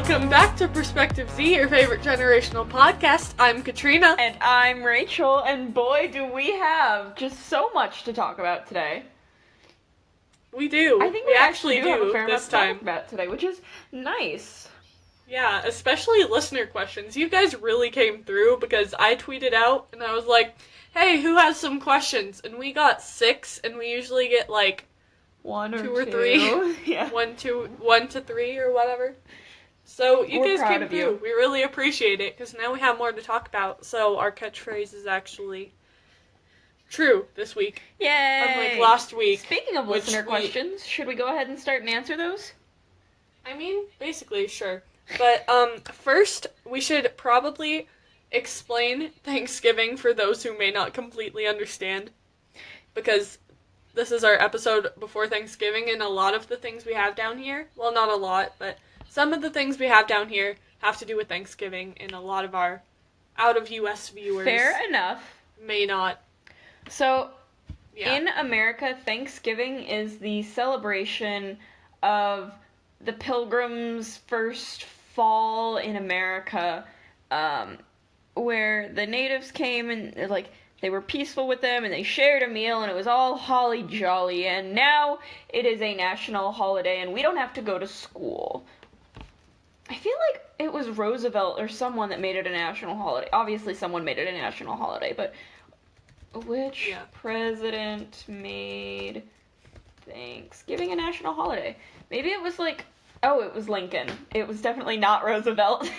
Welcome back to Perspective Z, your favorite generational podcast. I'm Katrina. And I'm Rachel, and boy do we have just so much to talk about today. We do. I think we actually do have a fair amount this to time. talk about today, which is nice. Yeah, especially listener questions. You guys really came through because I tweeted out and I was like, hey, who has some questions? And we got 6, and we usually get like One or 2 or 3. Yeah. 1 to 3 or whatever. So you We're guys proud came of through. you. We really appreciate it because now we have more to talk about. So our catchphrase is actually true this week. Yay! Unlike last week. Speaking of listener questions, should we go ahead and start and answer those? I mean, basically, sure. But first, we should probably explain Thanksgiving for those who may not completely understand. Because this is our episode before Thanksgiving, and a lot of the things we have down here, well, not a lot, but some of the things we have down here have to do with Thanksgiving, and a lot of our out-of-US viewers Fair enough. may not. So, Yeah. in America, Thanksgiving is the celebration of the Pilgrims' first fall in America, where the natives came and, like, they were peaceful with them, and they shared a meal, and it was all holly jolly, and now it is a national holiday, and we don't have to go to school. I feel like it was Roosevelt or someone that made it a national holiday. Obviously, someone made it a national holiday, but which president made Thanksgiving a national holiday? Maybe it was like, oh, it was Lincoln. It was definitely not Roosevelt.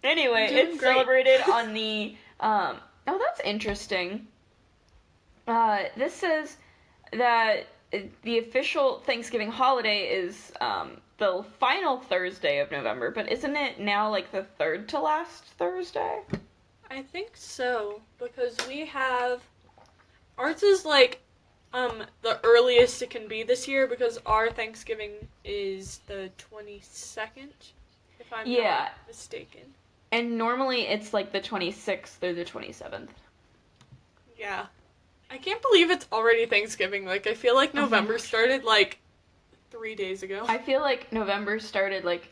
Anyway, it's celebrated on the, oh, that's interesting. This says that the official Thanksgiving holiday is, the final Thursday of November, but isn't it now, like, the third to last Thursday? I think so, because we have, ours is like, the earliest it can be this year, because our Thanksgiving is the 22nd, if I'm not mistaken. And normally it's like the 26th or the 27th. Yeah. I can't believe it's already Thanksgiving. Like, I feel like November started, like, 3 days ago. I feel like November started, like,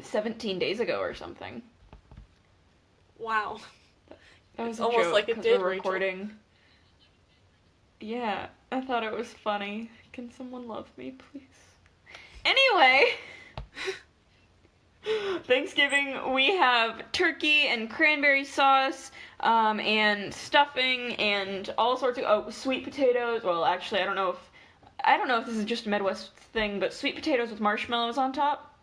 17 days ago or something. Wow. That was almost like it did, we're recording. Yeah, I thought it was funny. Can someone love me, please? Anyway, Thanksgiving, we have turkey and cranberry sauce, and stuffing, and all sorts of, sweet potatoes. Well, actually, I don't know if this is just a Midwest thing, but sweet potatoes with marshmallows on top.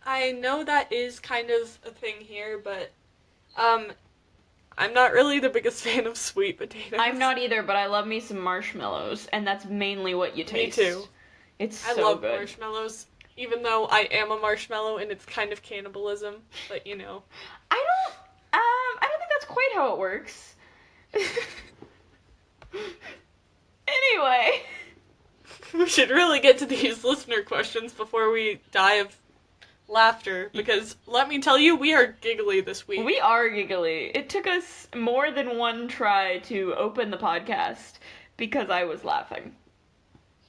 I know that is kind of a thing here, but, I'm not really the biggest fan of sweet potatoes. I'm not either, but I love me some marshmallows, and that's mainly what you taste. Me too. It's so good. I love marshmallows, even though I am a marshmallow and it's kind of cannibalism, but you know. I don't think that's quite how it works. Anyway. We should really get to these listener questions before we die of laughter, because let me tell you, we are giggly this week. We are giggly. It took us more than one try to open the podcast because I was laughing.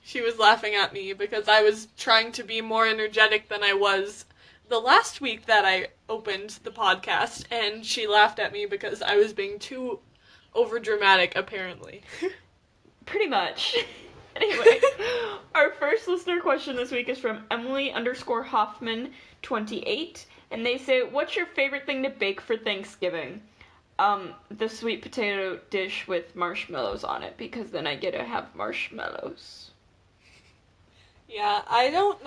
She was laughing at me because I was trying to be more energetic than I was the last week that I opened the podcast, and she laughed at me because I was being too overdramatic, apparently. Pretty much. Anyway, our first listener question this week is from Emily_Hoffman28, and they say, what's your favorite thing to bake for Thanksgiving? The sweet potato dish with marshmallows on it, because then I get to have marshmallows. Yeah, I don't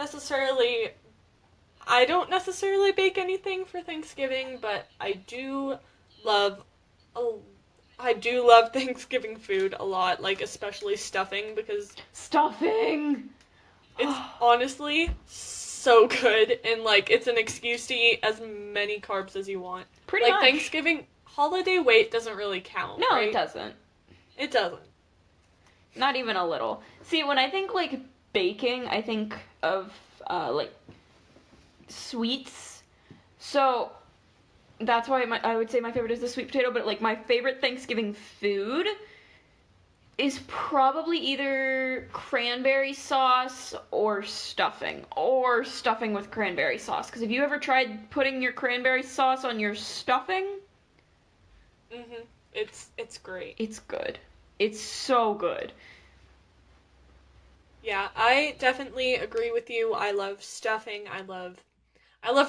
necessarily bake anything for Thanksgiving, but I do love Thanksgiving food a lot, like especially stuffing, because Stuffing! It's honestly so good, and like it's an excuse to eat as many carbs as you want. Pretty much. Thanksgiving holiday weight doesn't really count. No, right? It doesn't. It doesn't. Not even a little. See, when I think like baking, I think of like sweets. So that's why I would say my favorite is the sweet potato, but like my favorite Thanksgiving food is probably either cranberry sauce or stuffing with cranberry sauce. Because have you ever tried putting your cranberry sauce on your stuffing? Mhm. It's great. It's good. It's so good. Yeah, I definitely agree with you. I love stuffing. I love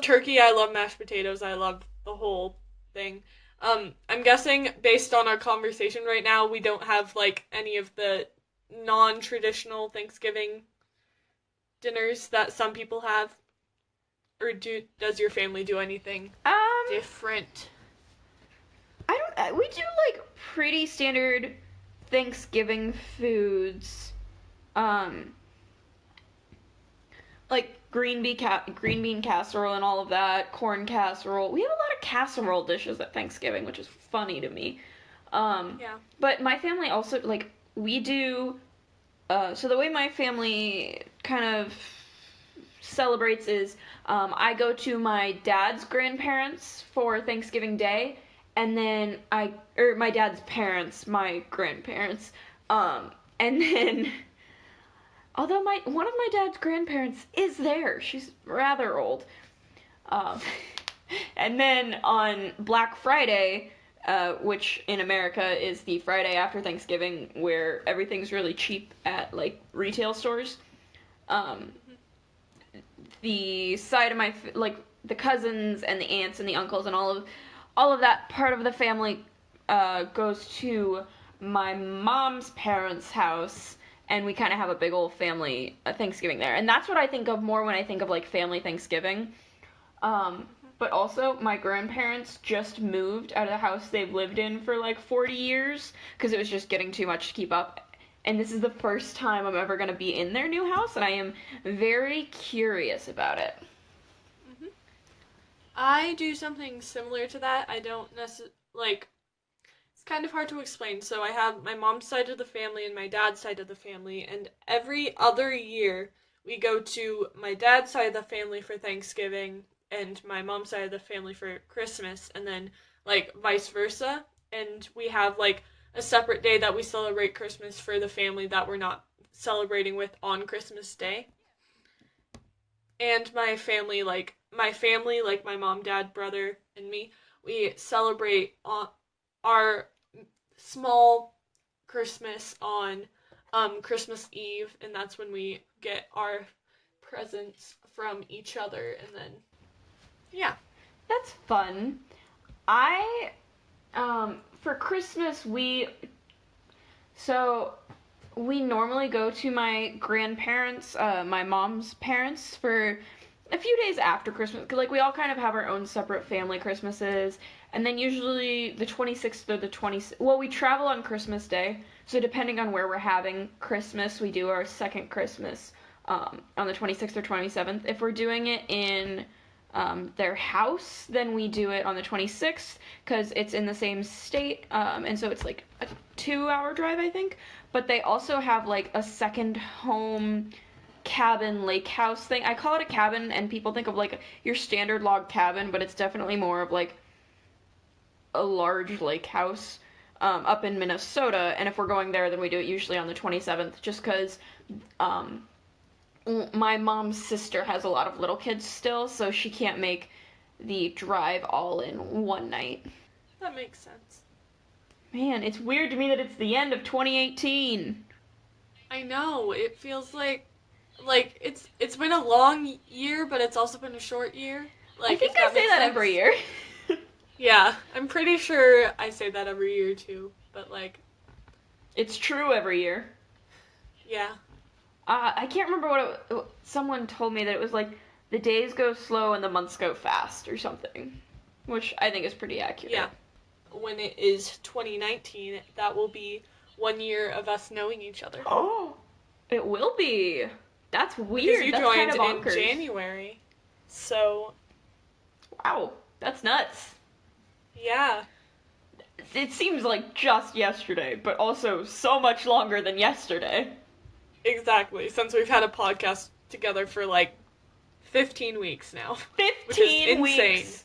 turkey. I love mashed potatoes. I love the whole thing. I'm guessing based on our conversation right now, we don't have like any of the non-traditional Thanksgiving dinners that some people have, or does your family do anything different? We do like pretty standard Thanksgiving foods. Um, like green bean casserole and all of that, corn casserole. We have a lot of casserole dishes at Thanksgiving, which is funny to me. Yeah. But my family also like we do. So the way my family kind of celebrates is I go to my dad's grandparents for Thanksgiving Day, and then my dad's parents, my grandparents, and then although one of my dad's grandparents is there, she's rather old, and then on Black Friday, which in America is the Friday after Thanksgiving, where everything's really cheap at like retail stores. The side of my like the cousins and the aunts and the uncles and all of that part of the family goes to my mom's parents' house, and we kind of have a big old family Thanksgiving there. And that's what I think of more when I think of like family Thanksgiving. But also, my grandparents just moved out of the house they've lived in for like 40 years because it was just getting too much to keep up. And this is the first time I'm ever going to be in their new house, and I am very curious about it. Mm-hmm. I do something similar to that. I don't necessarily, like, it's kind of hard to explain. So I have my mom's side of the family and my dad's side of the family, and every other year we go to my dad's side of the family for Thanksgiving and my mom's side of the family for Christmas, and then, like, vice versa. And we have, like, a separate day that we celebrate Christmas for the family that we're not celebrating with on Christmas Day. And my family, like my mom, dad, brother, and me, we celebrate our small Christmas on Christmas Eve, and that's when we get our presents from each other, and then, yeah. That's fun. For Christmas, we normally go to my grandparents, my mom's parents, for a few days after Christmas. 'Cause, like, we all kind of have our own separate family Christmases. And then usually the 26th or the 20th, well, we travel on Christmas Day. So depending on where we're having Christmas, we do our second Christmas on the 26th or 27th. If we're doing it in their house, then we do it on the 26th because it's in the same state, and so it's like a 2-hour drive, I think. But they also have like a second home cabin lake house thing. I call it a cabin, and people think of like your standard log cabin, but it's definitely more of like a large lake house up in Minnesota. And if we're going there, then we do it usually on the 27th, just because my mom's sister has a lot of little kids still, so she can't make the drive all in one night. That makes sense. Man, it's weird to me that it's the end of 2018. I know. It feels like it's been a long year, but it's also been a short year. Like, I think I say that every year. Yeah, I'm pretty sure I say that every year too, but like, it's true every year. Yeah. I can't remember someone told me that it was like the days go slow and the months go fast or something, which I think is pretty accurate. Yeah. When it is 2019, that will be 1 year of us knowing each other. Oh, it will be. That's weird. Because you joined in January, so. Wow, that's nuts. Yeah. It seems like just yesterday, but also so much longer than yesterday. Exactly, since we've had a podcast together for like 15 weeks now. 15 weeks!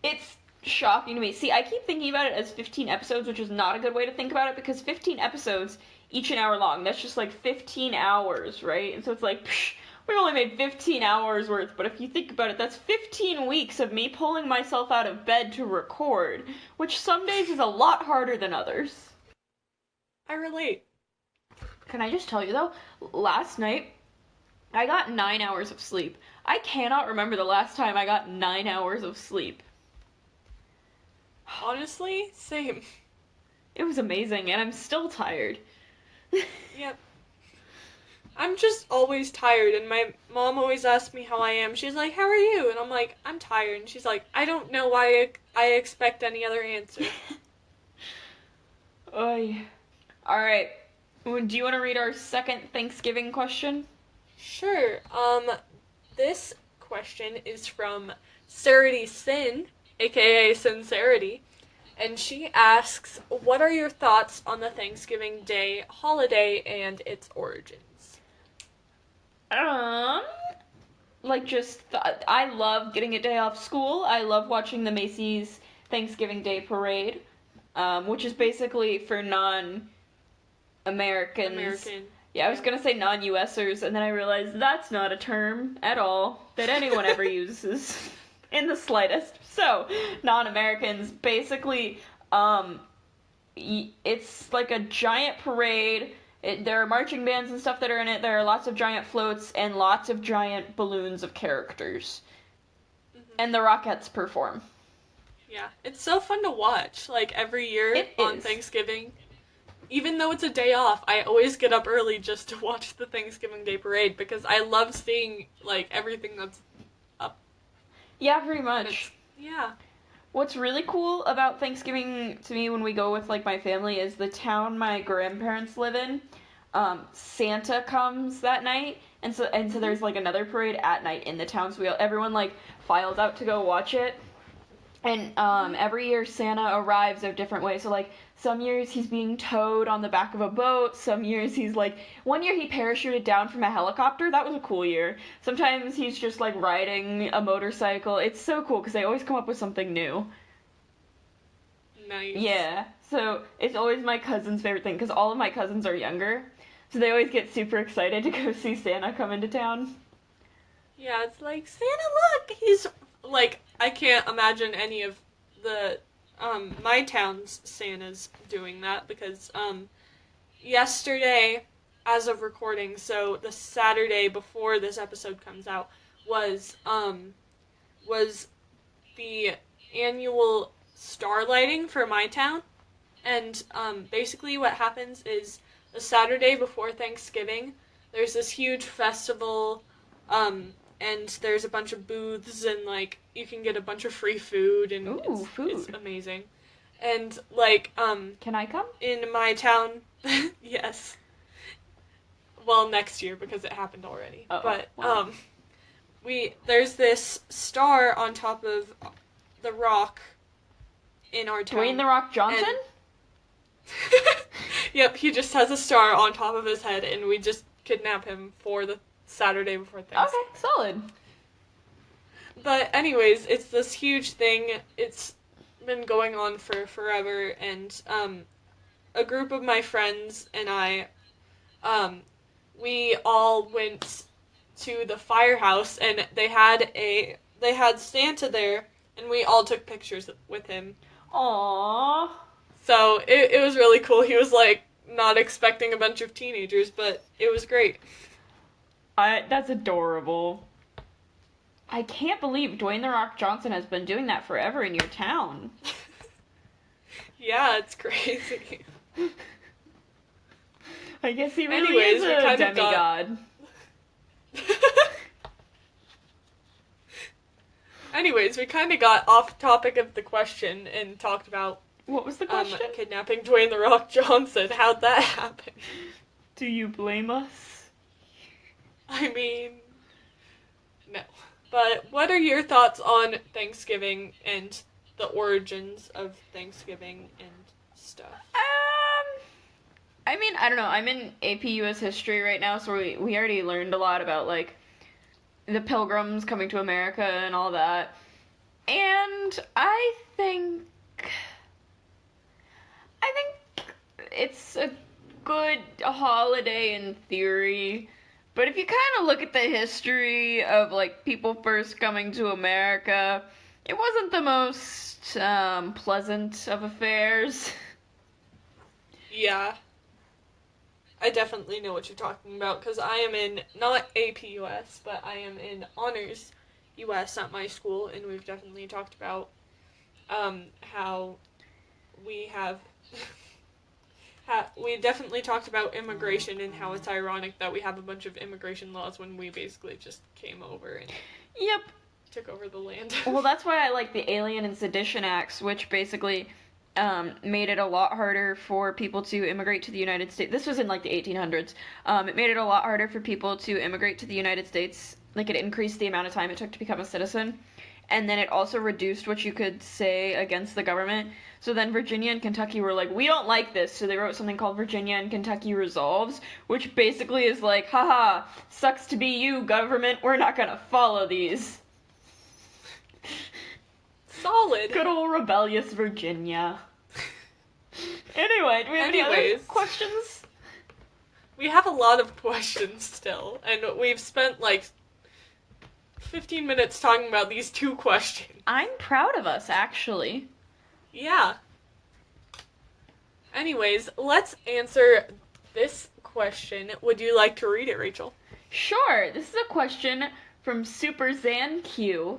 It's shocking to me. See, I keep thinking about it as 15 episodes, which is not a good way to think about it, because 15 episodes each an hour long. That's just like 15 hours, right? And so it's like, psh, we only made 15 hours worth, but if you think about it, that's 15 weeks of me pulling myself out of bed to record, which some days is a lot harder than others. I relate. Can I just tell you though, last night, I got 9 hours of sleep. I cannot remember the last time I got 9 hours of sleep. Honestly, same. It was amazing, and I'm still tired. Yep. I'm just always tired, and my mom always asks me how I am. She's like, how are you? And I'm like, I'm tired. And she's like, I don't know why I expect any other answer. Oy. Alright. Do you want to read our second Thanksgiving question? Sure. This question is from Sarity Sin, aka Sincerity, and she asks, what are your thoughts on the Thanksgiving Day holiday and its origins? I love getting a day off school. I love watching the Macy's Thanksgiving Day Parade, which is basically for non-Americans. American. Yeah, I was gonna say non-USers, and then I realized that's not a term at all that anyone ever uses in the slightest. So, non-Americans, basically, it's like a giant parade. There are marching bands and stuff that are in it. There are lots of giant floats and lots of giant balloons of characters. Mm-hmm. And the Rockettes perform. Yeah, it's so fun to watch, like, every year on Thanksgiving. Even though it's a day off, I always get up early just to watch the Thanksgiving Day Parade, because I love seeing, like, everything that's up. Yeah, pretty much. Yeah. What's really cool about Thanksgiving to me when we go with, like, my family is the town my grandparents live in. Santa comes that night, and so there's, like, another parade at night in the town, so everyone, like, files out to go watch it. And every year Santa arrives a different way. So, like, some years he's being towed on the back of a boat. Some years he's, like... One year he parachuted down from a helicopter. That was a cool year. Sometimes he's just, like, riding a motorcycle. It's so cool because they always come up with something new. Nice. Yeah. So, it's always my cousin's favorite thing because all of my cousins are younger. So they always get super excited to go see Santa come into town. Yeah, it's like, Santa, look! He's... Like, I can't imagine any of the, my town's Santas doing that, because, yesterday, as of recording, so the Saturday before this episode comes out, was the annual star lighting for my town, and, basically what happens is, the Saturday before Thanksgiving, there's this huge festival, and there's a bunch of booths, and, like, you can get a bunch of free food, and it's amazing. And, like, Can I come? in my town, yes. Well, next year, because it happened already. Uh-oh. But, wow. There's this star on top of the rock in our town. Dwayne "The Rock" Johnson? Yep, he just has a star on top of his head, and we just kidnap him for the Saturday before Thanksgiving. Okay, solid. But anyways, it's this huge thing. It's been going on for forever, and a group of my friends and I, we all went to the firehouse, and they had Santa there, and we all took pictures with him. Aww. So it was really cool. He was, like, not expecting a bunch of teenagers, but it was great. That's adorable. I can't believe Dwayne "The Rock" Johnson has been doing that forever in your town. Yeah, it's crazy. I guess he really is a demigod. Anyways, we kind of got off topic of the question and talked about... What was the question? Kidnapping Dwayne "The Rock" Johnson. How'd that happen? Do you blame us? I mean, no. But what are your thoughts on Thanksgiving and the origins of Thanksgiving and stuff? I mean, I don't know. I'm in AP US History right now, so we already learned a lot about, like, the Pilgrims coming to America and all that. And I think it's a good holiday in theory. But if you kind of look at the history of, like, people first coming to America, it wasn't the most pleasant of affairs. Yeah. I definitely know what you're talking about, because I am in, not AP US, but I am in Honors US at my school, and we've definitely talked about how we have... we definitely talked about immigration and how it's ironic that we have a bunch of immigration laws when we basically just came over and Yep. took over the land. Well, that's why I like the Alien and Sedition Acts, which basically made it a lot harder for people to immigrate to the United States. This was in, like, the 1800s. It made it a lot harder for people to immigrate to the United States. Like, it increased the amount of time it took to become a citizen. And then it also reduced what you could say against the government. So then Virginia and Kentucky were like, we don't like this. So they wrote something called Virginia and Kentucky Resolves, which basically is like, haha, sucks to be you, government. We're not gonna follow these. Solid. Good old rebellious Virginia. Anyway, do we have any other questions? We have a lot of questions still, and we've spent like 15 minutes talking about these 2 questions. I'm proud of us, actually. Yeah. Anyways, let's answer this question. Would you like to read it, Rachel? Sure. This is a question from Super ZanQ.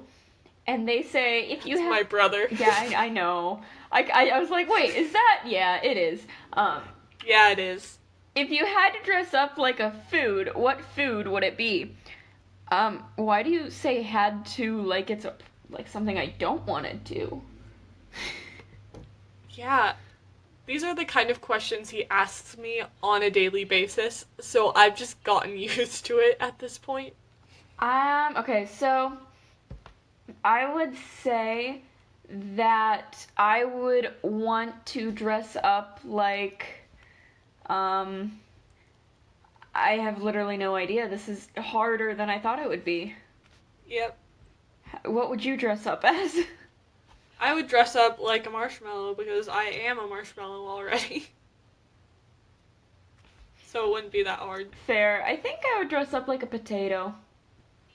And they say, if you have... my brother. Yeah, I know. I was like, wait, is that... Yeah, it is. Yeah, it is. If you had to dress up like a food, what food would it be? Why do you say had to like it's like something I don't want to do? Yeah. These are the kind of questions he asks me on a daily basis, so I've just gotten used to it at this point. Okay, so... I would say that I would want to dress up like, I have literally no idea. This is harder than I thought it would be. Yep. What would you dress up as? I would dress up like a marshmallow because I am a marshmallow already. So it wouldn't be that hard. Fair. I think I would dress up like a potato.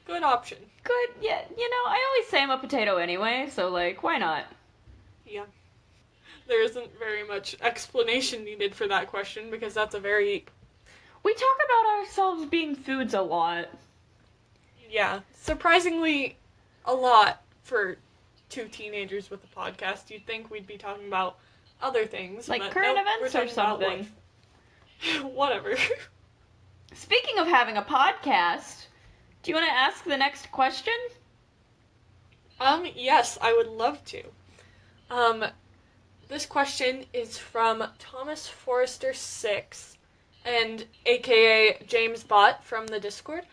Good option. Good, yeah, you know, I always say I'm a potato anyway, so, like, why not? Yeah. There isn't very much explanation needed for that question, because that's a very... We talk about ourselves being foods a lot. Yeah. Surprisingly, a lot for 2 teenagers with a podcast. You'd think we'd be talking about other things. Like but current nope, events or something. Whatever. Speaking of having a podcast... Do you want to ask the next question? Yes, I would love to. This question is from Thomas Forrester 6, and aka James Bott from the Discord,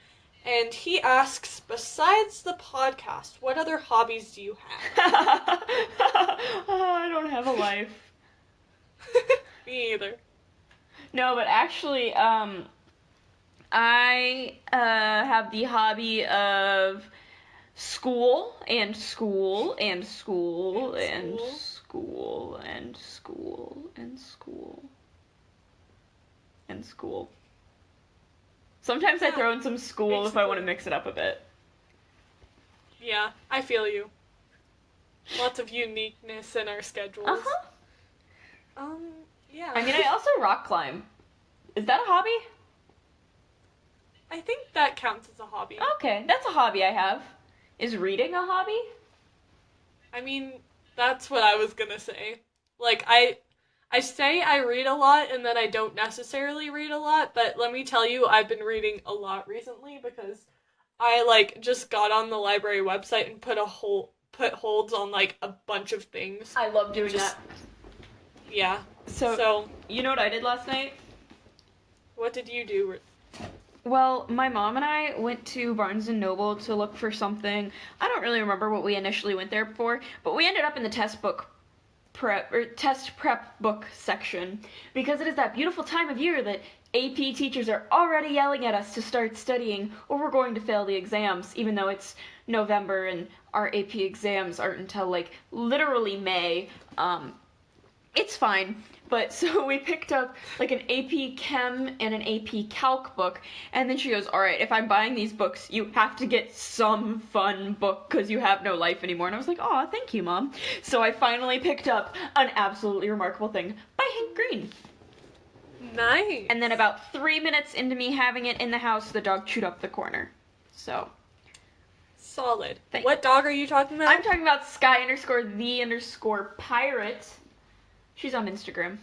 and he asks, besides the podcast, what other hobbies do you have? I don't have a life. Me either. No, but actually, I have the hobby of school and school and school and school and school and school and school. Sometimes I throw in some school if I want to mix it up a bit. Yeah, I feel you. Lots of uniqueness in our schedules. Uh-huh. Yeah. I mean, I also rock climb. Is that a hobby? I think that counts as a hobby. Okay, that's a hobby I have. Is reading a hobby? I mean, that's what I was gonna say. Like, I say I read a lot and then I don't necessarily read a lot, but let me tell you, I've been reading a lot recently because I, like, just got on the library website and put holds on, like, a bunch of things. I love doing that. Yeah. So, you know what I did last night? What did you do? Well, my mom and I went to Barnes & Noble to look for something. I don't really remember what we initially went there for, but we ended up in the test prep book section because it is that beautiful time of year that AP teachers are already yelling at us to start studying or we're going to fail the exams, even though it's November and our AP exams aren't until, like, literally May. It's fine. But so we picked up like an AP Chem and an AP Calc book, and then she goes, "All right, if I'm buying these books, you have to get some fun book because you have no life anymore." And I was like, "Aw, thank you, Mom." So I finally picked up An Absolutely Remarkable Thing by Hank Green. Nice. And then about 3 minutes into me having it in the house, the dog chewed up the corner. So. Solid. What dog are you talking about? I'm talking about Sky_the_pirate. She's on Instagram.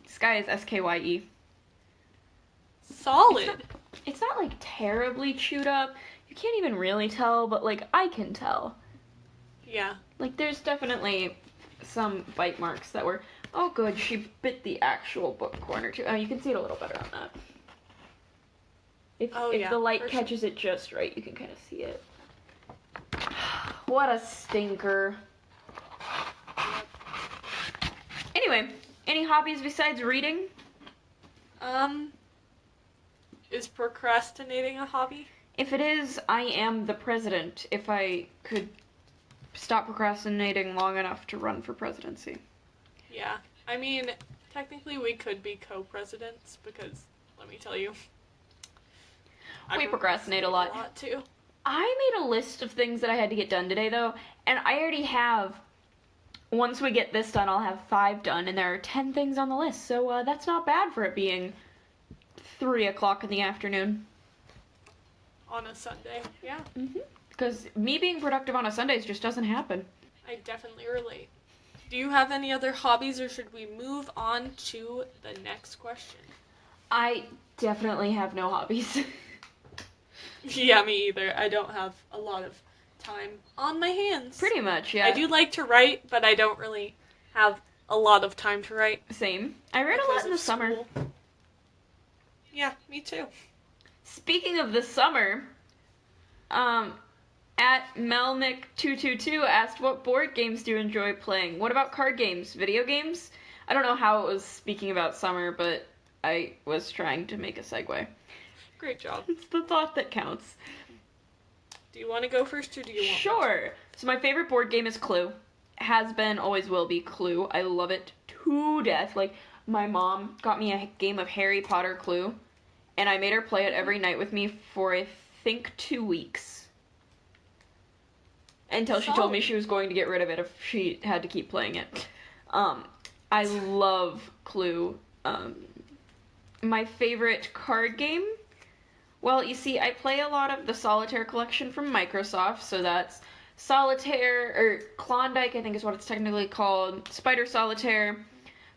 Sky is SKYE. Solid. It's not like terribly chewed up. You can't even really tell, but like I can tell. Yeah. Like there's definitely some bite marks that were. Oh, good. She bit the actual book corner too. Oh, you can see it a little better on that. If the light catches it just right, you can kind of see it. What a stinker. Anyway, any hobbies besides reading? Is procrastinating a hobby? If it is, I am the president. If I could stop procrastinating long enough to run for presidency. Yeah. I mean, technically we could be co-presidents because, let me tell you, we procrastinate a lot. Too. I made a list of things that I had to get done today, though, and I already have. Once we get this done, I'll have 5 done, and there are 10 things on the list, so that's not bad for it being 3 o'clock in the afternoon. On a Sunday, yeah. Because me being productive on a Sunday just doesn't happen. I definitely relate. Do you have any other hobbies, or should we move on to the next question? I definitely have no hobbies. Yeah, me either. I don't have a lot of time on my hands. Pretty much, yeah. I do like to write, but I don't really have a lot of time to write. Same. I read a lot in the summer. Yeah, me too. Speaking of the summer, at Melnick222 asked, what board games do you enjoy playing? What about card games? Video games? I don't know how it was speaking about summer, but I was trying to make a segue. Great job. It's the thought that counts. Do you want to go first, or do you want Sure. So my favorite board game is Clue. Has been, always will be Clue. I love it to death. Like, my mom got me a game of Harry Potter Clue, and I made her play it every night with me for, I think, 2 weeks. Until she told me she was going to get rid of it if she had to keep playing it. I love Clue. My favorite card game? Well, you see, I play a lot of the Solitaire collection from Microsoft, so that's Solitaire, or Klondike, I think is what it's technically called, Spider Solitaire,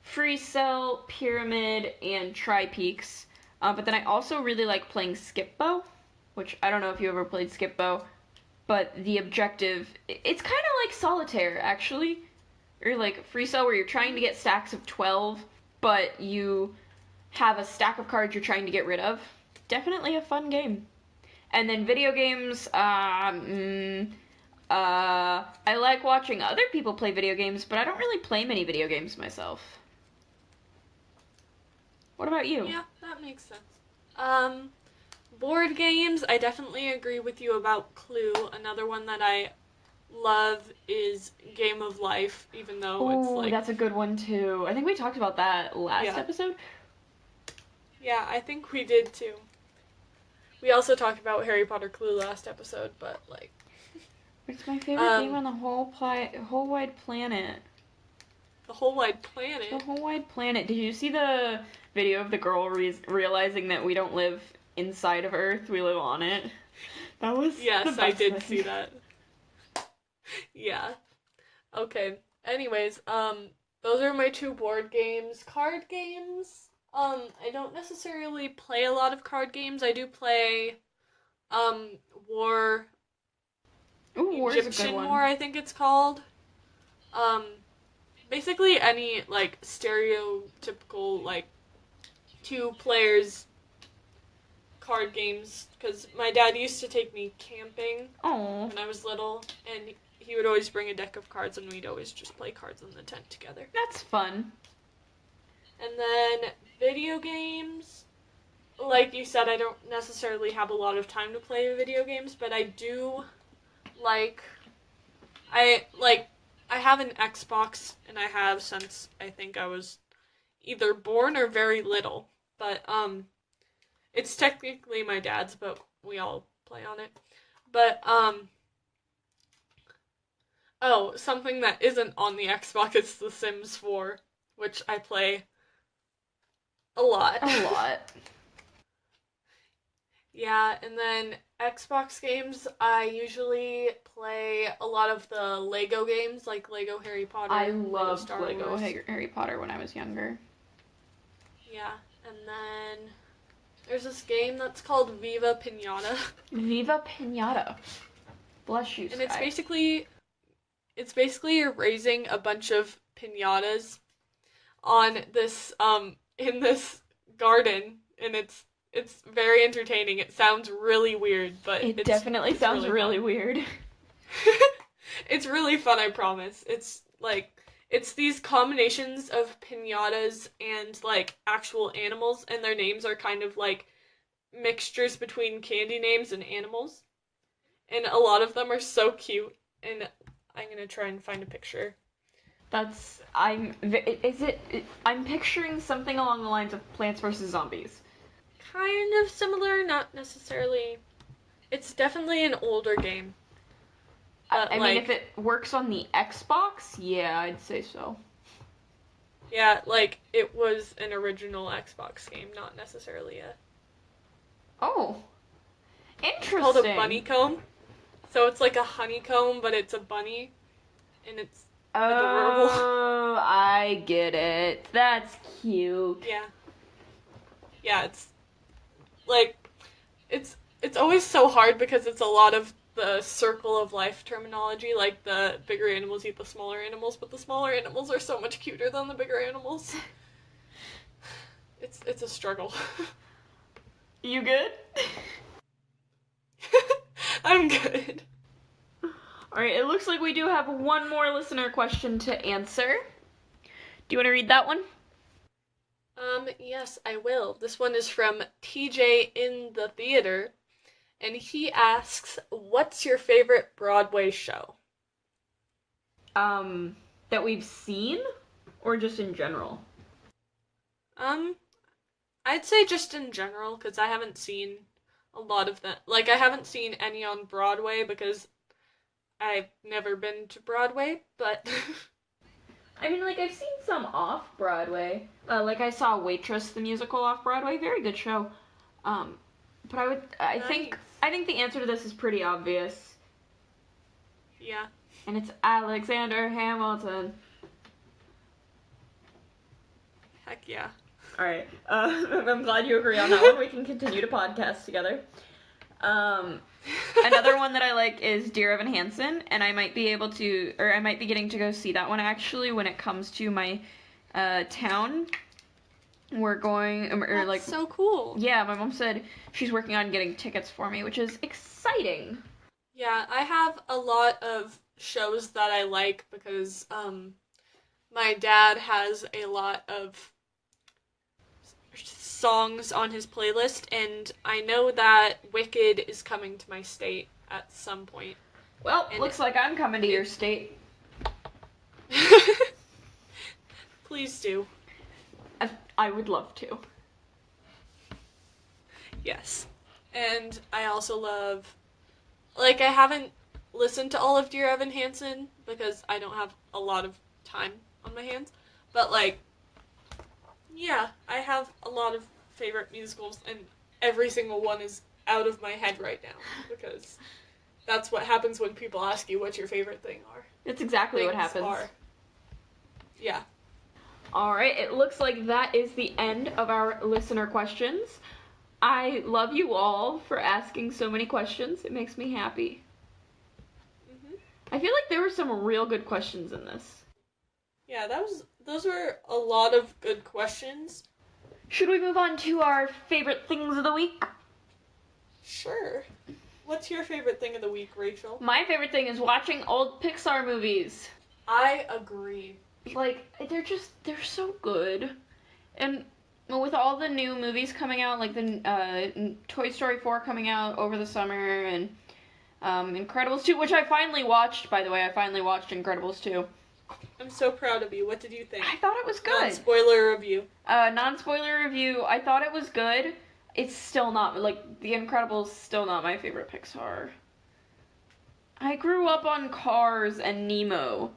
Free Cell, Pyramid, and Tri-Peaks. But then I also really like playing Skip-Bo, which I don't know if you ever played Skip-Bo, but the objective, it's kind of like Solitaire, actually. Or like Free Cell, where you're trying to get stacks of 12, but you have a stack of cards you're trying to get rid of. Definitely a fun game. And then video games, I like watching other people play video games, but I don't really play many video games myself. What about you? Yeah, that makes sense. Board games, I definitely agree with you about Clue. Another one that I love is Game of Life, even though it's like... that's a good one too. I think we talked about that last episode. Yeah, I think we did too. We also talked about Harry Potter Clue last episode, but like... It's my favorite game on the whole wide planet. The whole wide planet? The whole wide planet. Did you see the video of the girl realizing that we don't live inside of Earth, we live on it? That was Yes, I did see that. Yeah. Okay. Anyways, those are my 2 board games. Card games... I don't necessarily play a lot of card games. I do play, War. Ooh, War is a good Egyptian one. War, I think it's called. Basically any, like, stereotypical, like, 2 players card games, because my dad used to take me camping when I was little, and he would always bring a deck of cards, and we'd always just play cards in the tent together. That's fun. And then video games, like you said, I don't necessarily have a lot of time to play video games, but I do like I have an Xbox, and I have since I think I was either born or very little. But, it's technically my dad's, but we all play on it. But, oh, something that isn't on the Xbox is The Sims 4, which I play a lot. A lot. Yeah, and then Xbox games, I usually play a lot of the Lego games, like Lego Harry Potter. I Lego loved Star Lego Wars. Harry Potter when I was younger. Yeah, and then there's this game that's called Viva Pinata. Viva Pinata. Bless you, And Sky. it's basically you're raising a bunch of pinatas on this in this garden, and it's very entertaining. It sounds really weird, but It definitely sounds really weird. It's really fun, I promise. It's like it's these combinations of pinatas and like actual animals, and their names are kind of like mixtures between candy names and animals. And a lot of them are so cute, and I'm gonna try and find a picture. I'm picturing something along the lines of Plants vs. Zombies. Kind of similar, not necessarily. It's definitely an older game. I mean, if it works on the Xbox, yeah, I'd say so. Yeah, like, it was an original Xbox game, not necessarily a... Oh. Interesting. It's called a bunnycomb. So it's like a honeycomb, but it's a bunny. And it's adorable. Oh, I get it. That's cute. Yeah. Yeah, it's... Like, it's always so hard because it's a lot of the circle of life terminology, like the bigger animals eat the smaller animals, but the smaller animals are so much cuter than the bigger animals. It's a struggle. You good? I'm good. Alright, it looks like we do have one more listener question to answer. Do you want to read that one? Yes, I will. This one is from TJ in the theater, and he asks, what's your favorite Broadway show? That we've seen? Or just in general? I'd say just in general, because I haven't seen a lot of them. Like, I haven't seen any on Broadway because I've never been to Broadway, but... I mean, like, I've seen some off-Broadway. Like, I saw Waitress, the musical, off-Broadway. Very good show. But I think the answer to this is pretty obvious. Yeah. And it's Alexander Hamilton. Heck yeah. Alright, I'm glad you agree on that one. We can continue to podcast together. Another one that I like is Dear Evan Hansen, and I might be getting to go see that one actually when it comes to my town. We're going, That's so cool. Yeah, my mom said she's working on getting tickets for me, which is exciting. Yeah, I have a lot of shows that I like because my dad has a lot of songs on his playlist, and I know that Wicked is coming to my state at some point. Well, looks like I'm coming to your state. Please do. I would love to. Yes. And I also love... Like, I haven't listened to all of Dear Evan Hansen because I don't have a lot of time on my hands. But, like, yeah, I have a lot of favorite musicals, and every single one is out of my head right now because that's what happens when people ask you what your favorite thing are. That's exactly what happens. Yeah. Alright, it looks like that is the end of our listener questions. I love you all for asking so many questions. It makes me happy. Mm-hmm. I feel like there were some real good questions in this. Yeah, those were a lot of good questions. Should we move on to our favorite things of the week? Sure. What's your favorite thing of the week, Rachel? My favorite thing is watching old Pixar movies. I agree. Like, they're so good. And with all the new movies coming out, like the Toy Story 4 coming out over the summer, and Incredibles 2, which I finally watched, by the way. I finally watched Incredibles 2. I'm so proud of you. What did you think? I thought it was good. Non-spoiler review. Non-spoiler review. I thought it was good. It's still not, like, The Incredibles still not my favorite Pixar. I grew up on Cars and Nemo.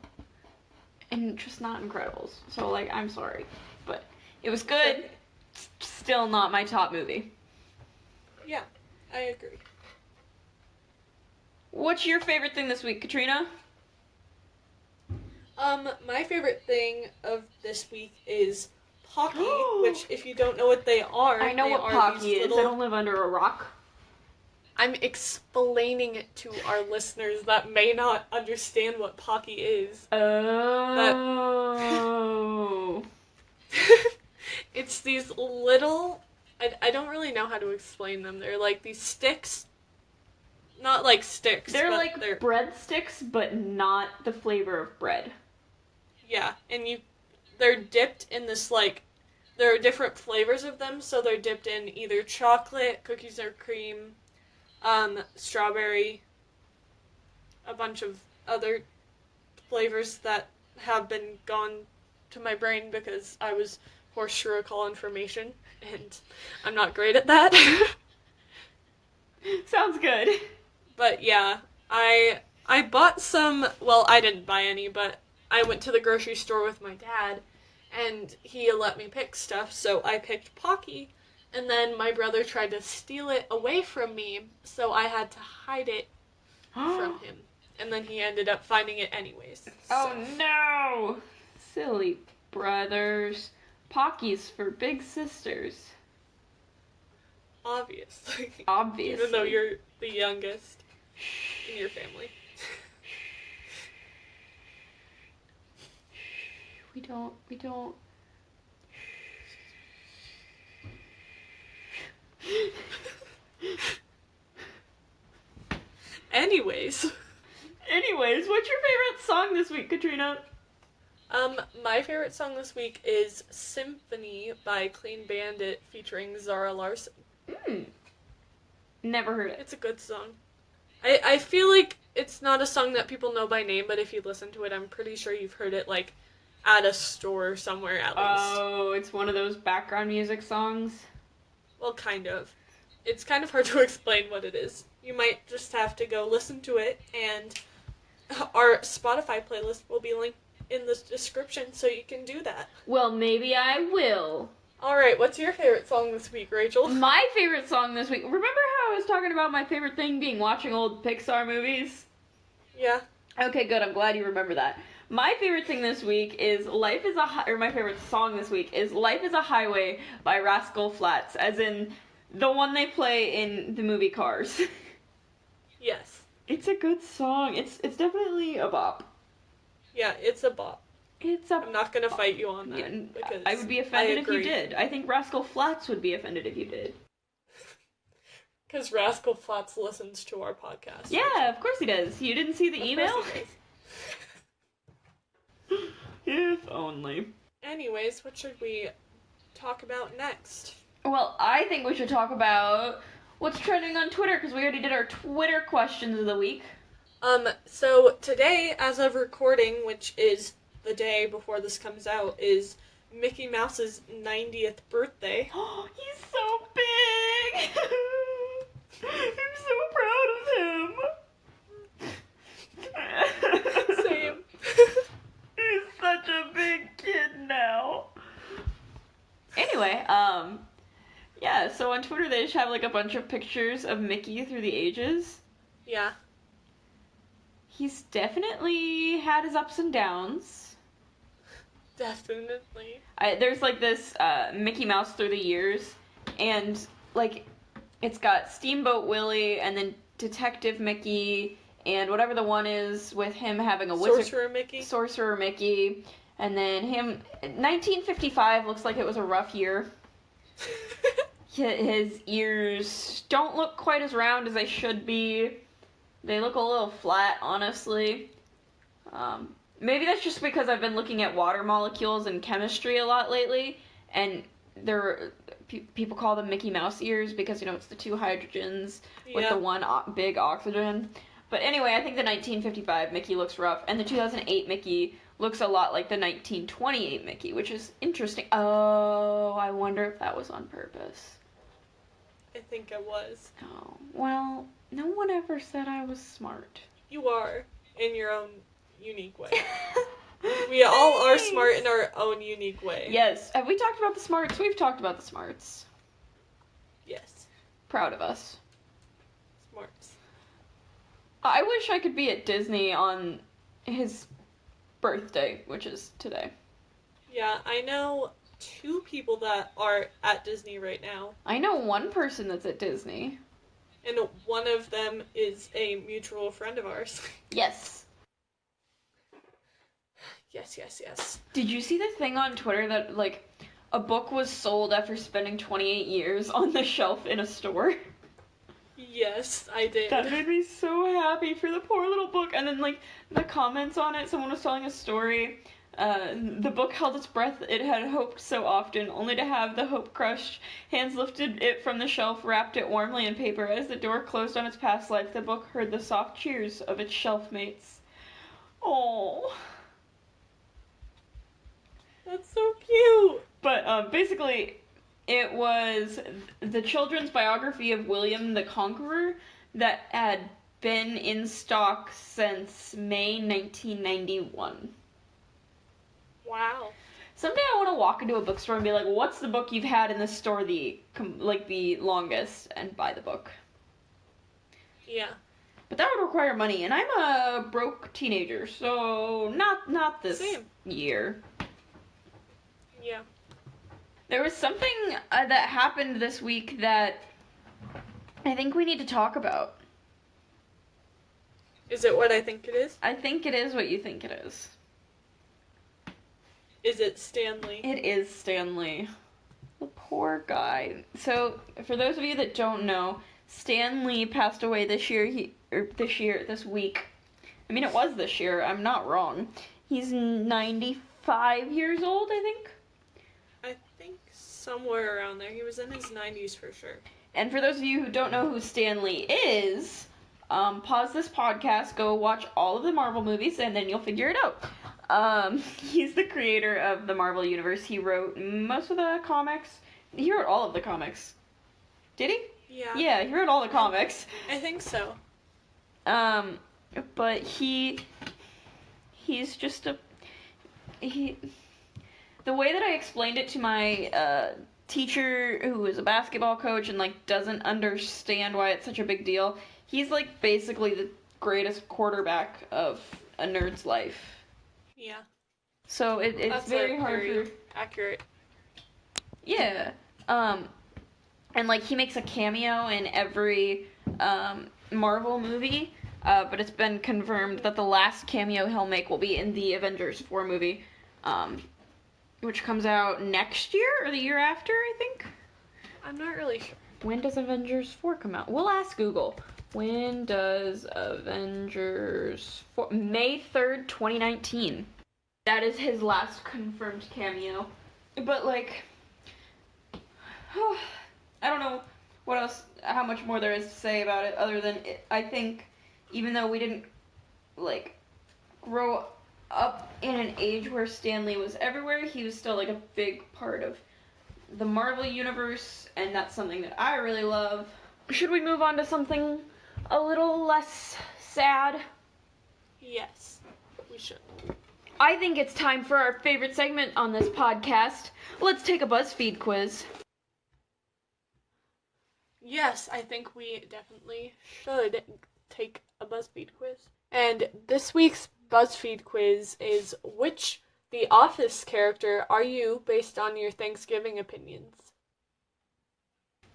And just not Incredibles. So, like, I'm sorry. But it was good. Still not my top movie. Yeah, I agree. What's your favorite thing this week, Katrina? My favorite thing of this week is Pocky, which, if you don't know what they are, I know what Pocky is. I don't live under a rock. I'm explaining it to our listeners that may not understand what Pocky is. Oh. It's these little... I don't really know how to explain them. They're like these sticks. Not like sticks. They're like breadsticks, but not the flavor of bread. Yeah, and they're dipped in this, like, there are different flavors of them, so they're dipped in either chocolate, cookies or cream, strawberry, a bunch of other flavors that have been gone to my brain because I was forced to recall information, and I'm not great at that. Sounds good. But yeah, I bought some, well, I didn't buy any, but I went to the grocery store with my dad, and he let me pick stuff, so I picked Pocky, and then my brother tried to steal it away from me, so I had to hide it from him. And then he ended up finding it anyways. Oh no! Silly brothers. Pocky's for big sisters. Obviously. Obviously. Even though you're the youngest in your family. We don't. Anyways, what's your favorite song this week, Katrina? My favorite song this week is Symphony by Clean Bandit featuring Zara Larsson. Never heard it. It's a good song. I feel like it's not a song that people know by name, but if you listen to it, I'm pretty sure you've heard it, like, at a store somewhere at least. Oh, it's one of those background music songs? Well, kind of. It's kind of hard to explain what it is. You might just have to go listen to it, and our Spotify playlist will be linked in the description, so you can do that. Well, maybe I will. Alright, what's your favorite song this week, Rachel? My favorite song this week... Remember how I was talking about my favorite thing being watching old Pixar movies? Yeah. Okay, good. I'm glad you remember that. My favorite thing this week is my favorite song this week is Life is a Highway by Rascal Flatts, as in the one they play in the movie Cars. Yes. It's a good song. It's definitely a bop. Yeah, it's a bop. I'm not gonna fight you on that. Yeah, because I would be offended if you did. I think Rascal Flatts would be offended if you did. Because Rascal Flatts listens to our podcast. Yeah, Rachel. Of course he does. You didn't see the email? If only. Anyways, what should we talk about next? Well, I think we should talk about what's trending on Twitter, because we already did our Twitter questions of the week. So today, as of recording, which is the day before this comes out, is Mickey Mouse's 90th birthday. Oh, he's so big! I'm so proud of him. Same. He's such a big kid now. Anyway, yeah, so on Twitter they just have like a bunch of pictures of Mickey through the ages. Yeah. He's definitely had his ups and downs. Definitely. There's like this Mickey Mouse through the years, and like it's got Steamboat Willie and then Detective Mickey and whatever the one is with him having a wizard. Sorcerer Mickey. And then him. 1955 looks like it was a rough year. His ears don't look quite as round as they should be. They look a little flat, honestly. Maybe that's just because I've been looking at water molecules and chemistry a lot lately, and people call them Mickey Mouse ears because, you know, it's the two hydrogens with the one big oxygen. But anyway, I think the 1955 Mickey looks rough, and the 2008 Mickey looks a lot like the 1928 Mickey, which is interesting. Oh, I wonder if that was on purpose. I think it was. Oh, well, no one ever said I was smart. You are, in your own unique way. We all are smart in our own unique way. Yes. Have we talked about the smarts? We've talked about the smarts. Yes. Proud of us. Smarts. I wish I could be at Disney on his birthday, which is today. Yeah, I know 2 people that are at Disney right now. I know one person that's at Disney. And one of them is a mutual friend of ours. Yes. Yes. Did you see the thing on Twitter that, like, a book was sold after spending 28 years on the shelf in a store? Yes, I did. That made me so happy for the poor little book. And then, like, the comments on it, someone was telling a story. The book held its breath. It had hoped so often, only to have the hope crushed. Hands lifted it from the shelf, wrapped it warmly in paper. As the door closed on its past life, the book heard the soft cheers of its shelf mates. Oh. That's so cute. But basically, it was the children's biography of William the Conqueror that had been in stock since May 1991. Wow. Someday I want to walk into a bookstore and be like, what's the book you've had in the store the longest, and buy the book. Yeah. But that would require money, and I'm a broke teenager, so not this year. Yeah. There was something that happened this week that I think we need to talk about. Is it what I think it is? I think it is what you think it is. Is it Stanley? It is Stanley. The poor guy. So, for those of you that don't know, Stan Lee passed away this week. I mean, it was this year. I'm not wrong. He's 95 years old, I think. I think somewhere around there. He was in his 90s for sure. And for those of you who don't know who Stan Lee is, pause this podcast, go watch all of the Marvel movies, and then you'll figure it out. He's the creator of the Marvel Universe. He wrote most of the comics. He wrote all of the comics. Did he? Yeah. Yeah, he wrote all the comics. I think so. But he's just the way that I explained it to my teacher, who is a basketball coach and like doesn't understand why it's such a big deal, he's like basically the greatest quarterback of a nerd's life. Yeah. So it's That's very hard for... accurate. Yeah. And like he makes a cameo in every Marvel movie, but it's been confirmed that the last cameo he'll make will be in the Avengers 4 movie, which comes out next year or the year after, I think. I'm not really sure. When does Avengers 4 come out? We'll ask Google. When does Avengers 4... May 3rd, 2019. That is his last confirmed cameo. But, like... I don't know what else, how much more there is to say about it, other than I think, even though we didn't, like, grow up in an age where Stan Lee was everywhere, he was still, like, a big part of the Marvel Universe, and that's something that I really love. Should we move on to something a little less sad? Yes, we should. I think it's time for our favorite segment on this podcast. Let's take a Buzzfeed quiz. Yes, I think we definitely should take a Buzzfeed quiz. And this week's Buzzfeed quiz is, which The Office character are you based on your Thanksgiving opinions?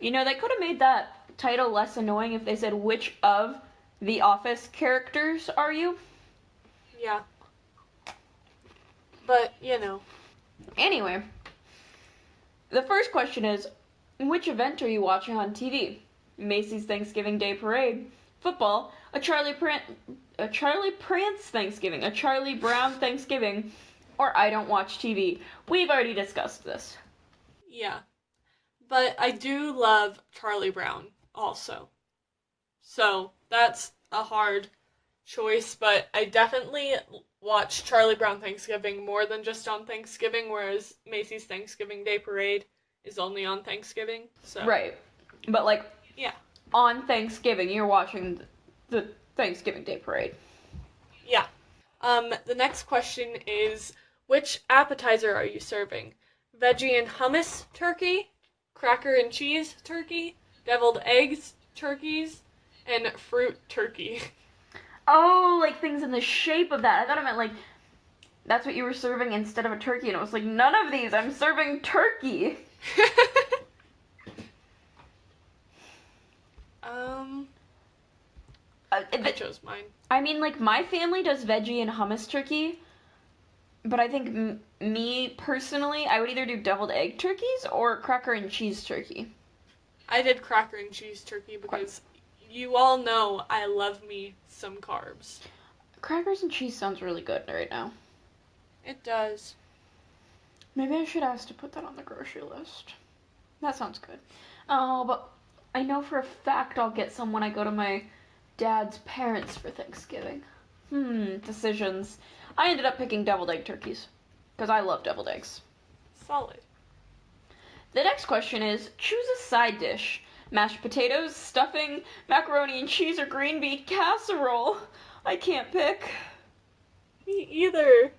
You know, they could have made that title less annoying if they said, which of The Office characters are you? Yeah. But, you know. Anyway, the first question is, which event are you watching on TV? Macy's Thanksgiving Day Parade, football, a Charlie Prance Thanksgiving, a Charlie Brown Thanksgiving, or I don't watch TV. We've already discussed this. Yeah. But I do love Charlie Brown also. So, that's a hard choice, but I definitely watch Charlie Brown Thanksgiving more than just on Thanksgiving, whereas Macy's Thanksgiving Day Parade is only on Thanksgiving. So Right. But, like, yeah. on Thanksgiving, you're watching the Thanksgiving Day Parade. Yeah. The next question is, which appetizer are you serving? Veggie and hummus turkey, cracker and cheese turkey, deviled eggs turkeys, and fruit turkey. Oh, like things in the shape of that. I thought it meant, like, that's what you were serving instead of a turkey, and it was like, none of these, I'm serving turkey. I chose mine. I mean, like, my family does veggie and hummus turkey, but I think me, personally, I would either do deviled egg turkeys or cracker and cheese turkey. I did cracker and cheese turkey because you all know I love me some carbs. Crackers and cheese sounds really good right now. It does. Maybe I should ask to put that on the grocery list. That sounds good. Oh, but I know for a fact I'll get some when I go to my dad's parents for Thanksgiving. Decisions. I ended up picking deviled egg turkeys, because I love deviled eggs. Solid. The next question is, choose a side dish. Mashed potatoes, stuffing, macaroni and cheese, or green bean casserole. I can't pick. Me either.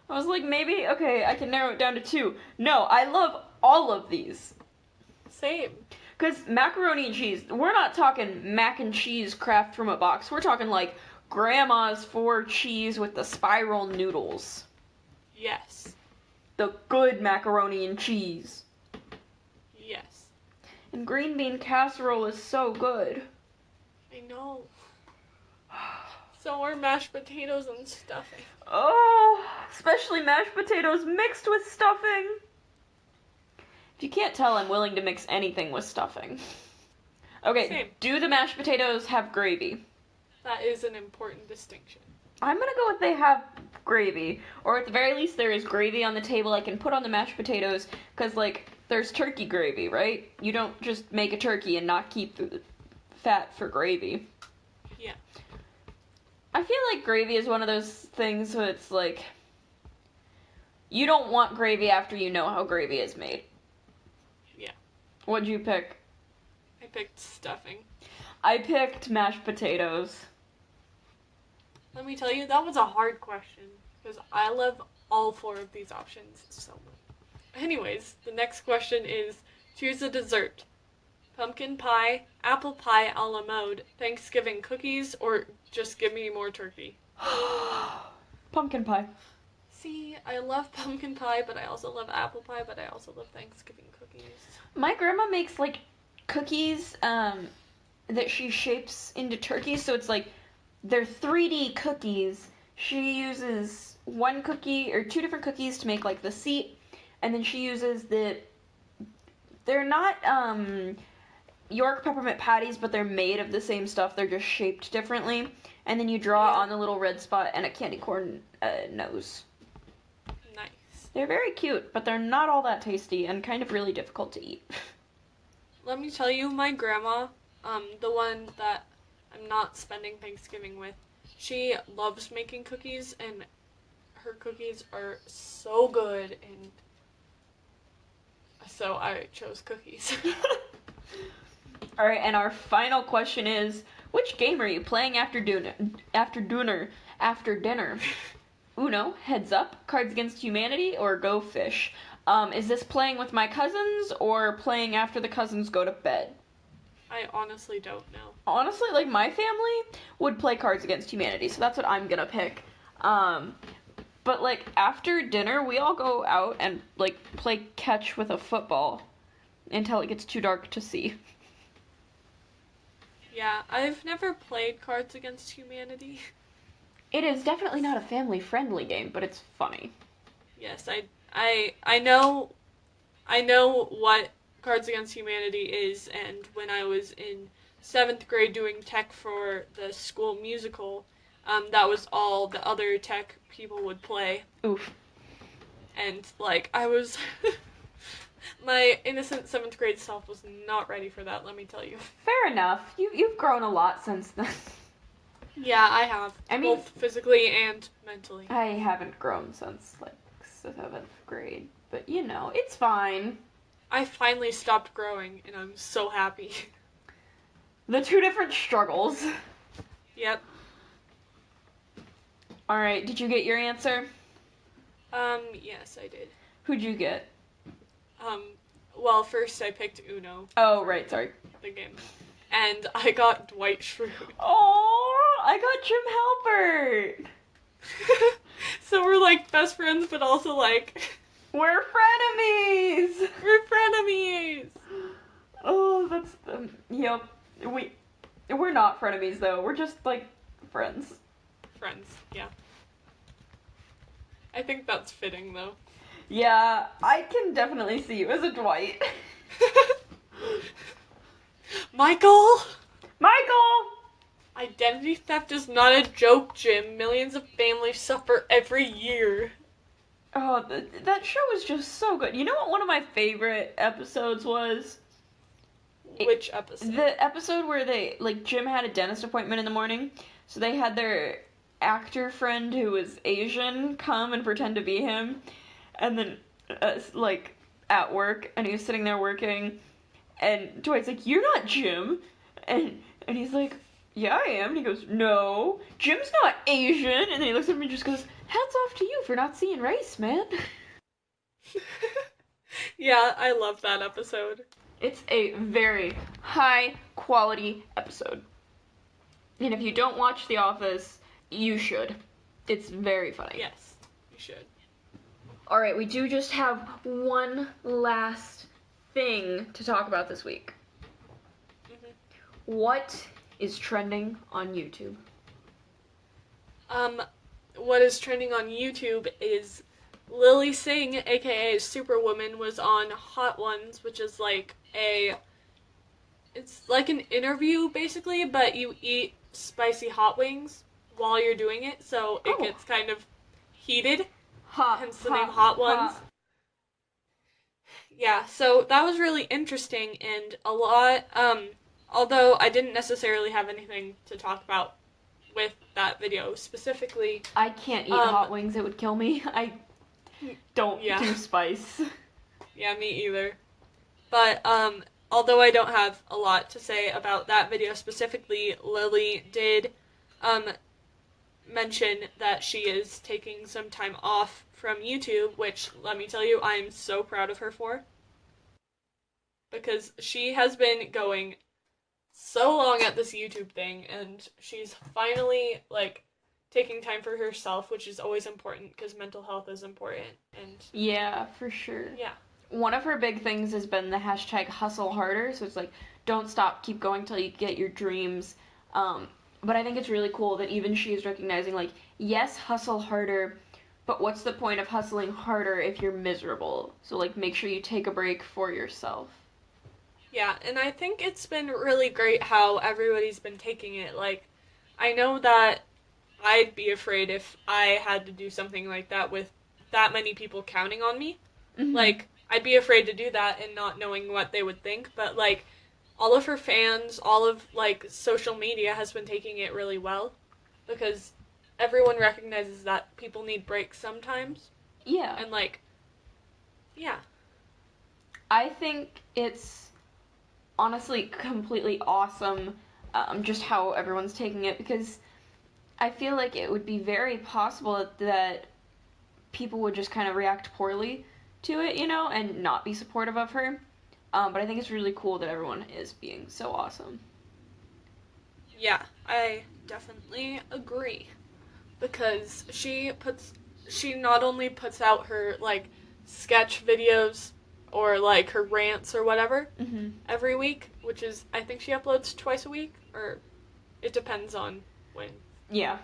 I was like, maybe, okay, I can narrow it down to two. No, I love all of these. Same. Because macaroni and cheese, we're not talking mac and cheese Kraft from a box. We're talking like grandma's 4 cheese with the spiral noodles. Yes. The good macaroni and cheese. Yes. And green bean casserole is so good. I know. So are mashed potatoes and stuffing. Oh, especially mashed potatoes mixed with stuffing. If you can't tell, I'm willing to mix anything with stuffing. Okay, Same. Do the mashed potatoes have gravy? That is an important distinction. I'm gonna go with they have gravy. Or at the very least, there is gravy on the table I can put on the mashed potatoes, because, like, there's turkey gravy, right? You don't just make a turkey and not keep the fat for gravy. Yeah. I feel like gravy is one of those things where it's like, you don't want gravy after you know how gravy is made. Yeah. What'd you pick? I picked stuffing. I picked mashed potatoes. Let me tell you, that was a hard question, because I love all 4 of these options so much. Anyways, the next question is, choose a dessert. Pumpkin pie, apple pie a la mode, Thanksgiving cookies, or just give me more turkey. Pumpkin pie. See, I love pumpkin pie, but I also love apple pie, but I also love Thanksgiving cookies. My grandma makes, like, cookies that she shapes into turkeys, so it's like, they're 3D cookies. She uses 1 cookie, or 2 different cookies to make, like, the seat, and then she uses they're not, York peppermint patties, but they're made of the same stuff. They're just shaped differently. And then you draw on the little red spot and a candy corn nose. Nice. They're very cute, but they're not all that tasty and kind of really difficult to eat. Let me tell you, my grandma, the one that I'm not spending Thanksgiving with, she loves making cookies, and her cookies are so good, and so I chose cookies. Alright, and our final question is, which game are you playing after dinner? Uno, Heads Up, Cards Against Humanity, or Go Fish? Is this playing with my cousins, or playing after the cousins go to bed? I honestly don't know. Honestly, like, my family would play Cards Against Humanity, so that's what I'm gonna pick. But, like, after dinner, we all go out and, like, play catch with a football until it gets too dark to see. Yeah, I've never played Cards Against Humanity. It is definitely not a family-friendly game, but it's funny. Yes, I know what Cards Against Humanity is, and when I was in 7th grade doing tech for the school musical, that was all the other tech people would play. Oof. And, like, I was... my innocent 7th grade self was not ready for that, let me tell you. Fair enough. You've grown a lot since then. Yeah, I have. I mean, both physically and mentally. I haven't grown since, like, 7th grade. But, you know, it's fine. I finally stopped growing, and I'm so happy. The two different struggles. Yep. Alright, did you get your answer? Yes, I did. Who'd you get? Well, first I picked Uno. Oh, right, sorry. The game. And I got Dwight Schrute. Oh, I got Jim Halpert! So we're, like, best friends, but also, like... We're frenemies! We're frenemies! Oh, that's... yep. We're not frenemies, though. We're just, like, friends. Friends, yeah. I think that's fitting, though. Yeah, I can definitely see you as a Dwight. Michael! Michael! Identity theft is not a joke, Jim. Millions of families suffer every year. Oh, that show was just so good. You know what one of my favorite episodes was? Which episode? The episode where Jim had a dentist appointment in the morning, so they had their actor friend who was Asian come and pretend to be him, and then, at work, and he was sitting there working, and Dwight's like, "You're not Jim," and he's like, "Yeah, I am," and he goes, "No, Jim's not Asian," and then he looks at me and just goes, "Hats off to you for not seeing race, man." Yeah, I love that episode. It's a very high quality episode. And if you don't watch The Office, you should. It's very funny. Yes, you should. Alright, we do just have one last thing to talk about this week. Mm-hmm. What is trending on YouTube? What is trending on YouTube is Lily Singh, aka Superwoman, was on Hot Ones, which is it's like an interview basically, but you eat spicy hot wings while you're doing it, so it gets kind of heated. Hence the name Hot Ones. Yeah, so that was really interesting and a lot, although I didn't necessarily have anything to talk about with that video specifically. I can't eat hot wings, it would kill me. I don't do spice. Yeah, me either. But, although I don't have a lot to say about that video specifically, Lily did, mention that she is taking some time off from YouTube, which, let me tell you, I'm so proud of her for. Because she has been going so long at this YouTube thing, and she's finally, taking time for herself, which is always important, because mental health is important, and... Yeah, for sure. Yeah. One of her big things has been the hashtag hustle harder, so it's don't stop, keep going till you get your dreams. But I think it's really cool that even she's recognizing, yes, hustle harder, but what's the point of hustling harder if you're miserable? So, make sure you take a break for yourself. Yeah, and I think it's been really great how everybody's been taking it. I know that I'd be afraid if I had to do something like that with that many people counting on me. Mm-hmm. I'd be afraid to do that and not knowing what they would think, but, all of her fans, all of, social media has been taking it really well, because everyone recognizes that people need breaks sometimes. Yeah. And, yeah. I think it's honestly completely awesome, just how everyone's taking it, because I feel like it would be very possible that people would just kind of react poorly to it, and not be supportive of her. But I think it's really cool that everyone is being so awesome. Yeah, I definitely agree. Because she not only puts out her, sketch videos or, her rants or whatever every week, which is, I think she uploads twice a week, or it depends on when. Yeah.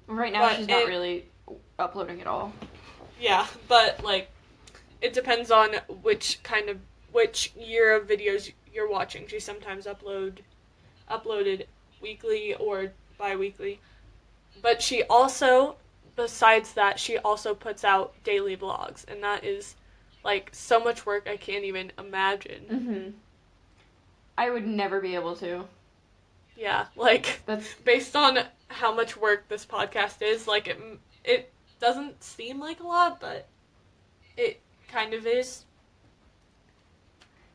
Right now she's not really uploading at all. Yeah, but, it depends on which year of videos you're watching. She sometimes uploaded weekly or bi-weekly. But she also, besides that, she also puts out daily vlogs, and that is, so much work I can't even imagine. Mm-hmm. I would never be able to. Yeah, that's based on how much work this podcast is. Like, it doesn't seem like a lot, but it kind of is.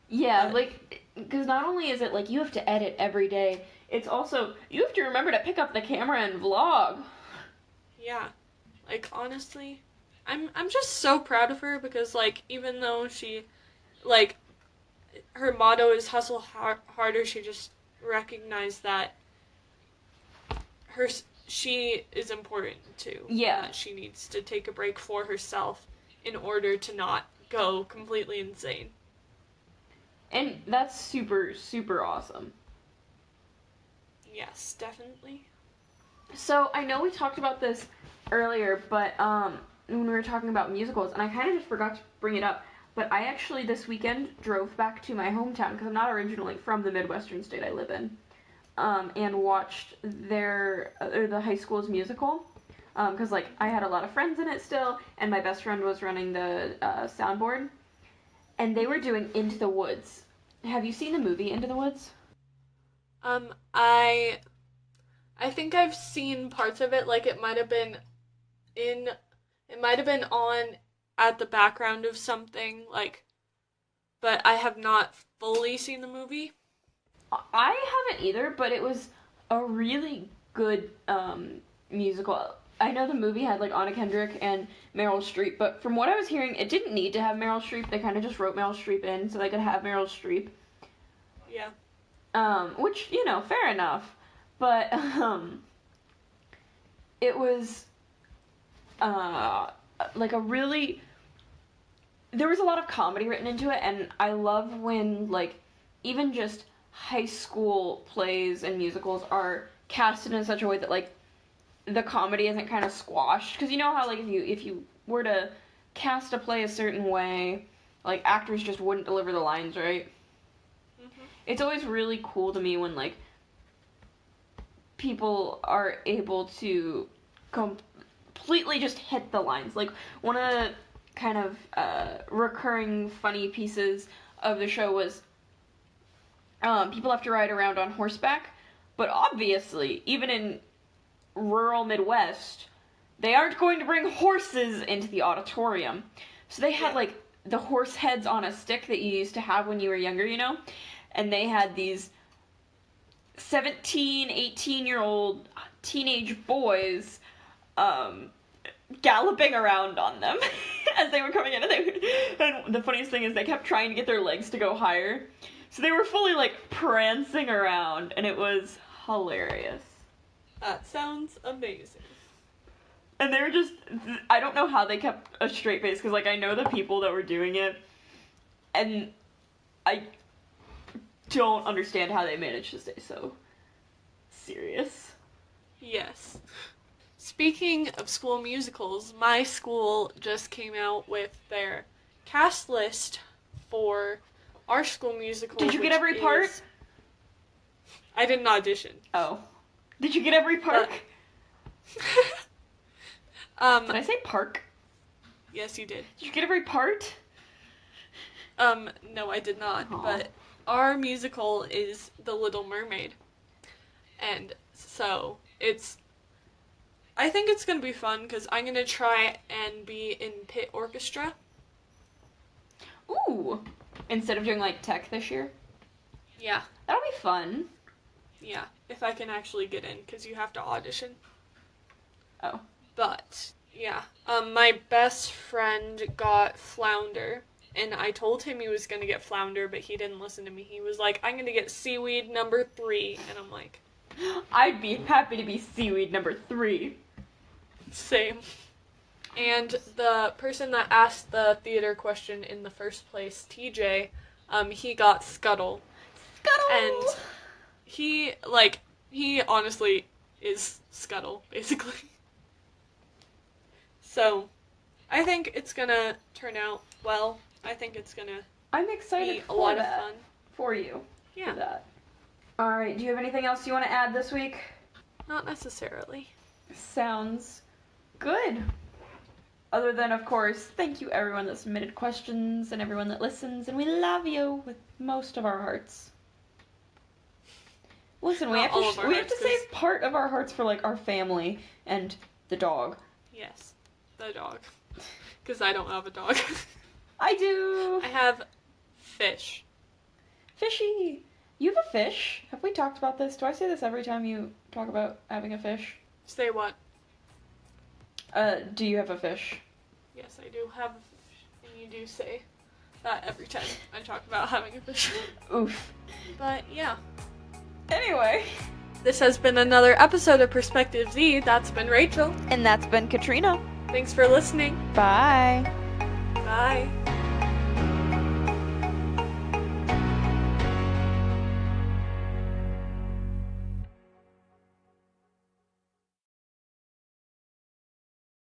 Yeah, like, because not only is it, like, you have to edit every day, it's also, you have to remember to pick up the camera and vlog. Yeah. Like, honestly, I'm just so proud of her because, like, even though she, like, her motto is hustle harder, she just recognized that she is important too. Yeah. And that she needs to take a break for herself in order to not go completely insane. And that's super, super awesome. Yes, definitely. So, I know we talked about this earlier, but when we were talking about musicals, and I kind of just forgot to bring it up, but I actually this weekend drove back to my hometown, because I'm not originally from the Midwestern state I live in, and watched the high school's musical, because, like, I had a lot of friends in it still, and my best friend was running the soundboard, and they were doing Into the Woods. Have you seen the movie Into the Woods? I think I've seen parts of it, like it might have been on at the background of something, like, but I have not fully seen the movie. I haven't either, but it was a really good musical. I know the movie had, like, Anna Kendrick and Meryl Streep, but from what I was hearing, it didn't need to have Meryl Streep. They kind of just wrote Meryl Streep in so they could have Meryl Streep. Yeah. Which, fair enough. But, it was, like a really, there was a lot of comedy written into it, and I love when, like, even just high school plays and musicals are casted in such a way that, like, the comedy isn't kind of squashed. Because you know how, like, if you were to cast a play a certain way, like, actors just wouldn't deliver the lines, right? Mm-hmm. It's always really cool to me when, like, people are able to completely just hit the lines. Like, one of the kind of recurring funny pieces of the show was people have to ride around on horseback, but obviously, even in rural Midwest, they aren't going to bring horses into the auditorium. So they had, like, the horse heads on a stick that you used to have when you were younger, and they had these 17, 18-year-old teenage boys galloping around on them as they were coming in. And the funniest thing is they kept trying to get their legs to go higher. So they were fully, like, prancing around, and it was hilarious. That sounds amazing. And they were just, I don't know how they kept a straight face, because, like, I know the people that were doing it, and I don't understand how they managed to stay so serious. Yes. Speaking of school musicals, my school just came out with their cast list for our school musical. Did you get every part? I didn't audition. Oh. Did you get every park? Did I say park? Yes, you did. Did you get every part? No, I did not. Aww. But our musical is The Little Mermaid. And so, I think it's going to be fun, because I'm going to try and be in pit orchestra. Ooh. Instead of doing, like, tech this year? Yeah. That'll be fun. Yeah, if I can actually get in, because you have to audition. Oh. But, yeah. My best friend got Flounder, and I told him he was going to get Flounder, but he didn't listen to me. He was like, I'm going to get Seaweed number 3, and I'm like... I'd be happy to be Seaweed number 3. Same. And the person that asked the theater question in the first place, TJ, he got Scuttle. Scuttle! And he honestly is Scuttle, basically. So, I think it's gonna turn out well. I think it's gonna I'm excited be for a lot that of fun. For you. Yeah. For that. Alright, do you have anything else you want to add this week? Not necessarily. Sounds good. Other than, of course, thank you everyone that submitted questions and everyone that listens, and we love you with most of our hearts. Listen, we Not have all of to our we have hearts, to save part of our hearts for like our family and the dog. Yes, the dog. Because I don't have a dog. I do. I have fish. Fishy. You have a fish? Have we talked about this? Do I say this every time you talk about having a fish? Say what? Do you have a fish? Yes, I do have a fish. And you do say that every time I talk about having a fish. Oof. But yeah. Anyway. This has been another episode of Perspective Z. That's been Rachel. And that's been Katrina. Thanks for listening. Bye. Bye.